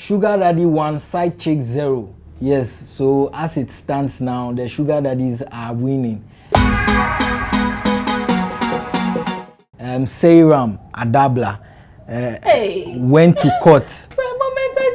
Sugar daddy 1, side chick 0. Yes, so as it stands now, the sugar daddies are winning. Seyram Adablah went to court. For a moment, I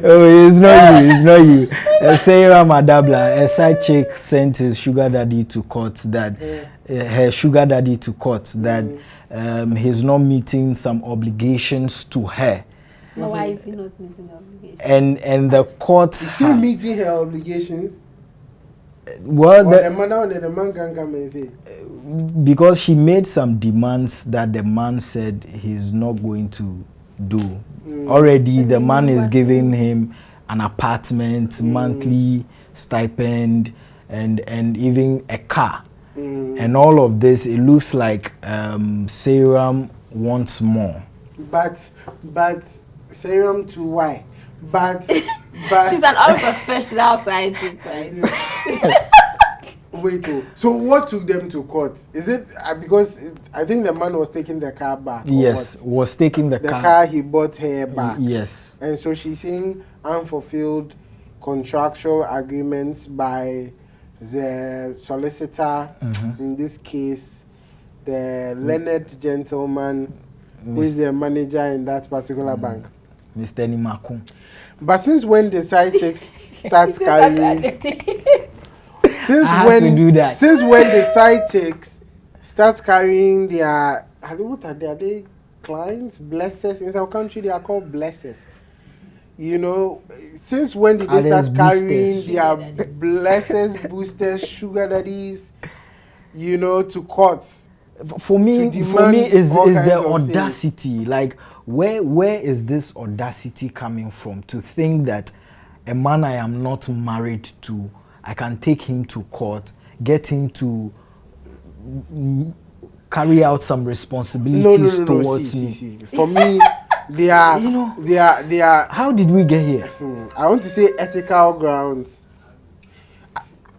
Oh, it's not you. Seyram Adablah, a side chick, sent his sugar daddy to court that her sugar daddy to court that he's not meeting some obligations to her. But why is he not meeting the obligations? And the court is she meeting her obligations? Well, the man can come and say because she made some demands that the man said he's not going to do. Already the man is giving him an apartment, monthly stipend, and even a car. And all of this, it looks like Seyram wants more. But Seyram to why? But she's an unprofessional side chick, right? Wait, so what took them to court? Is it because I think the man was taking the car back? Yes, was taking the car. The car he bought her back. Yes. And so she's seeing unfulfilled contractual agreements by the solicitor, in this case, the learned gentleman who is the manager in that particular bank. Mr. Nimako. But since when the side chicks start carrying... Since when the side chicks start carrying their... What are they? Are they clients? Blessers? In some country, they are called blessers. You know, since when did they start carrying their blessers, boosters, sugar daddies, you know, to court? For me, is the audacity. Things. Like, where is this audacity coming from to think that a man I am not married to, I can take him to court, get him to carry out some responsibilities towards me? See. For me, they are, they are. How did we get here? I want to say ethical grounds.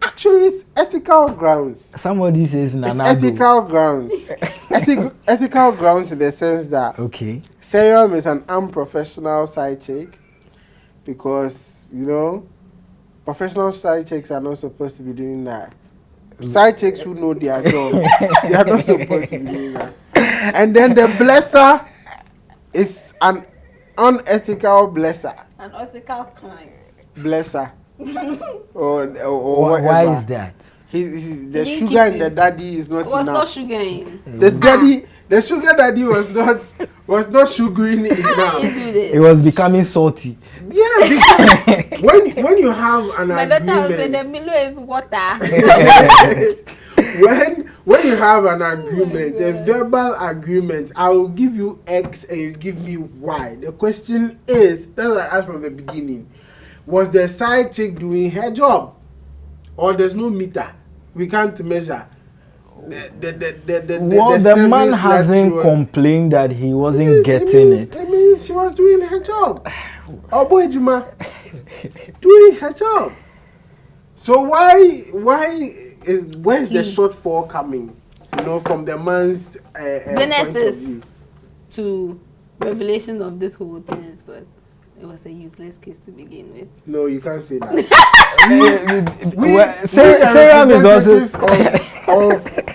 Actually, it's ethical grounds. Somebody says It's ethical grounds. Ethical grounds in the sense that Seyram is an unprofessional side chick because, you know, professional side chicks are not supposed to be doing that. Side chicks who know their job, they are not supposed to be doing that. And then the blesser is an unethical blesser. An ethical client. Blesser. or whatever. Why is that? The sugar in the daddy is not enough. It was not sugaring. The sugar daddy was not sugaring it enough. It was becoming salty. Yeah, because when you have an my agreement, daughter will say the Milo is water. when you have an agreement, a verbal agreement, I will give you X and you give me Y. The question is, that's what I asked from the beginning. Was the side chick doing her job? Or there's no meter? We can't measure. The man hasn't complained that he wasn't getting it. It means she was doing her job. Oh boy, Juma, doing her job. So where's the shortfall coming? You know, from the man's Genesis to revelation of this whole thing it was a useless case to begin with. No, you can't say that. Seyram is also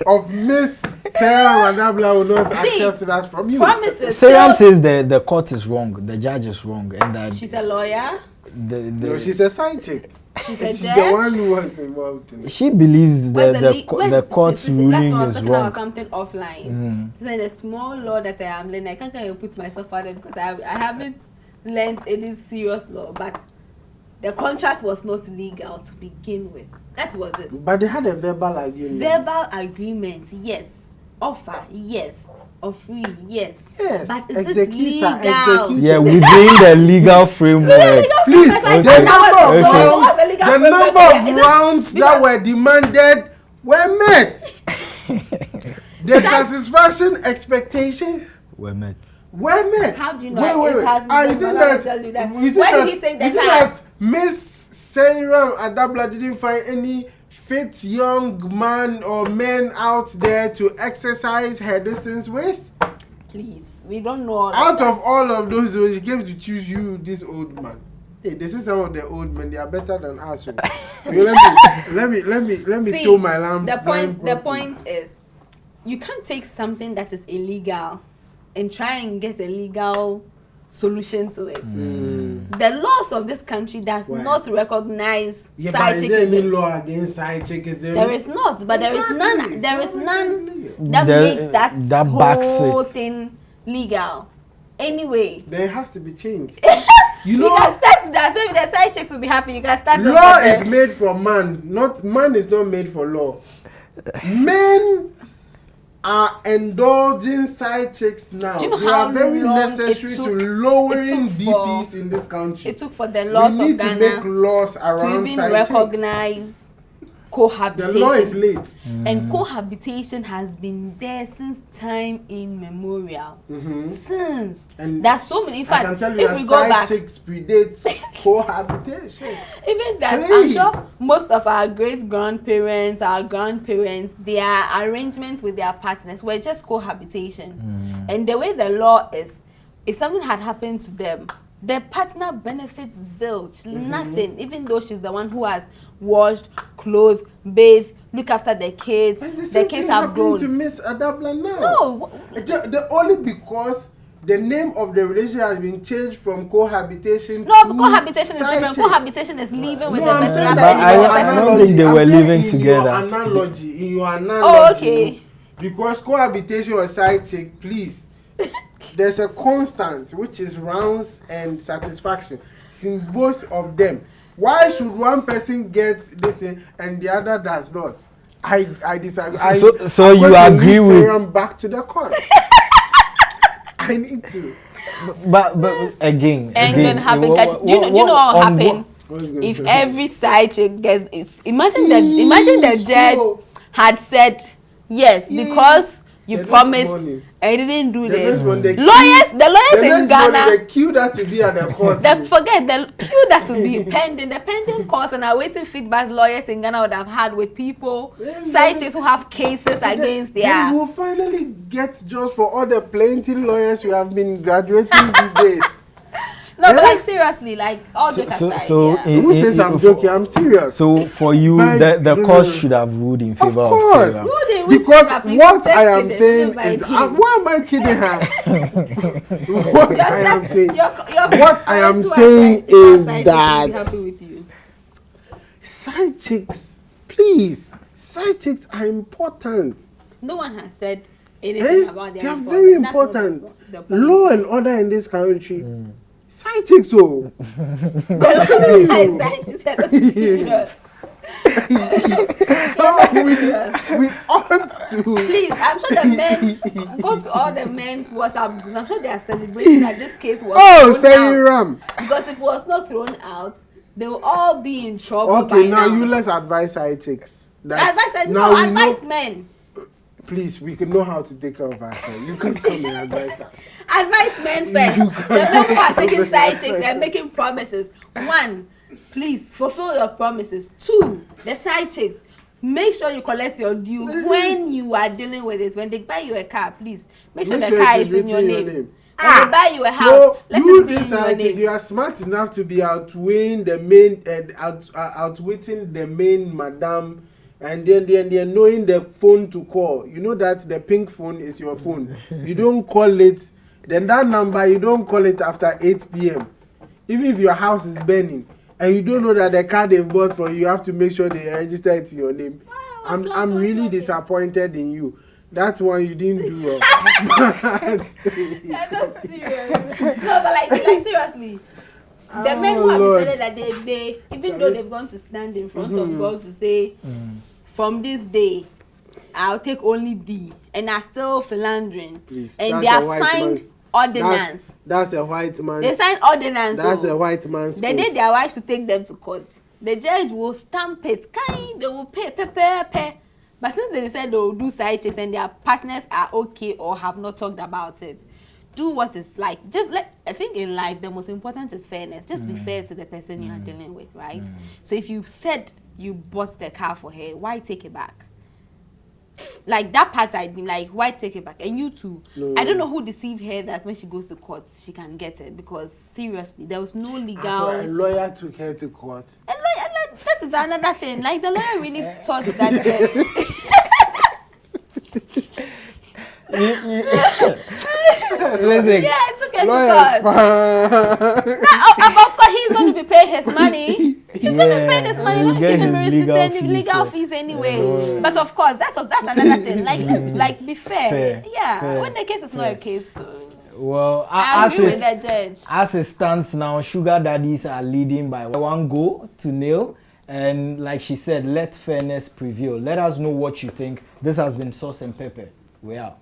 of Miss Seyram Adablah will not accept that from you. Seyram says the court is wrong, the judge is wrong, and that she's a lawyer. No, she's a side chick. She's a She's judge. the one who was involved in it. She believes the court's ruling is wrong. About something offline. It's like a small law that I am learning. I can't kind of put myself out there because I haven't learned any serious law, but the contract was not legal to begin with. That was it. But they had a verbal agreement. Verbal agreement, yes. Offer, yes. Offering, yes. Yes. But is it legal? Yeah, within the legal framework. Please, like the number of okay. rounds that were demanded were met. The satisfaction expectations were met. How do you know it has You think that Miss Seyram Adablah didn't find any fit young man or men out there to exercise her distance with? Please, we don't know. Out of all of those, she came to choose you, this old man. Hey, this is some of the old men. They are better than us. So. let me See, tow my lamb. The point is, you can't take something that is illegal and try and get a legal solution to it. The laws of this country does not recognize side chick. Is there any law against side chick? There is not, but there is none. There is none that makes that whole thing legal. Anyway, there has to be change. You can start that. So if the side chicks will be happy, you can start. Law is made for man. Man is not made for law. Men are indulging side chicks now. Do you know they how are very necessary to lowering DPs in this country. It took for the laws of Ghana to make laws around to even recognize cohabitation. The law is late. And cohabitation has been there since time immemorial. Since. And there's so many. In fact, if we go back, chicks predates cohabitation. Even that, please. I'm sure most of our great-grandparents, our grandparents, their arrangements with their partners were just cohabitation. And the way the law is, if something had happened to them, the partner benefits zilch, nothing, even though she's the one who has washed, clothed, bathed, look after the kids. The kids have grown. To Miss Adablah now. No, only because the name of the relationship has been changed from cohabitation. No, cohabitation is different. Cohabitation is living with the person. I don't think they were living together. In your analogy. Oh, okay. Because cohabitation or side chick, please. There's a constant which is rounds and satisfaction. It's in both of them. Why should one person get this thing and the other does not? I disagree. So you agree with back to the court. I need to. But again, ain't gonna happen. Do you know what will happen if every side chick gets it? Imagine the judge had said yes because you promised and you didn't do this. The lawyers in Ghana, the queue that to be at the court. Forget the queue that will be pending. The pending courts and awaiting feedback lawyers in Ghana would have had with people, side chicks who have cases against their. Then we'll finally get just for all the plenty lawyers who have been graduating these days. No, but like seriously, like all jokes aside. Who says I'm joking? I'm serious. So for you, the court should have ruled in favor of Sarah. Because what I am saying is, why am I kidding her? What I am saying is that side chicks, please, side chicks are important. No one has said anything about them. They are very important. Law and order in this country. Side chicks, so. We ought to. Please, I'm sure the men go to all the men's WhatsApp groups. I'm sure they are celebrating that this case was. Oh, Seyram. Because if it was not thrown out, they will all be in trouble. Okay, now you let's advise side chicks. Advise men. Please, we can know how to take care of ourselves. You can come and advise us. Advise men first. The men who are taking side chicks and making promises. 1, please fulfill your promises. 2, the side chicks, make sure you collect your due when you are dealing with it. When they buy you a car, please make sure the car is in your name. When they buy you a house, let it be in your name. You are smart enough to be outweighing the main outwitting the main madam. And then knowing the phone to call. You know that the pink phone is your phone. You don't call it. Then that number, you don't call it after 8 p.m. Even if your house is burning and you don't know that the car they've bought for you, you have to make sure they register it in your name. I'm really disappointed in you. That's why you didn't do well. You're not serious. No, but like seriously. The men who have decided that they even though they've gone to stand in front of God to say, from this day, I'll take only thee, and are still philandering. Please, and they have signed ordinance. That's a white man. They signed ordinance. That's a white man's. They need their wives to take them to court. The judge will stamp it. They will pay. But since they said they will do side checks and their partners are okay or have not talked about it, do what it's like. I think in life the most important is fairness. Just be fair to the person you are dealing with, right? So if you said you bought the car for her, why take it back? Like that part I didn't like. Why take it back? And you too. No. I don't know who deceived her that when she goes to court she can get it, because seriously there was no legal. So a lawyer took her to court. A lawyer, like, that is another thing. Like the lawyer really thought that. Listen. Yeah, I took her to court. Of course, he's going to be paid his money. He's going to pay his money. He's going to give him legal fees anyway. But of course, that's another thing. Like, let's be fair. Yeah, when the case is not a case. Well, I agree with the judge. As it stands now, sugar daddies are leading by 1-0. And like she said, let fairness prevail. Let us know what you think. This has been Sauce and Pepper. We out.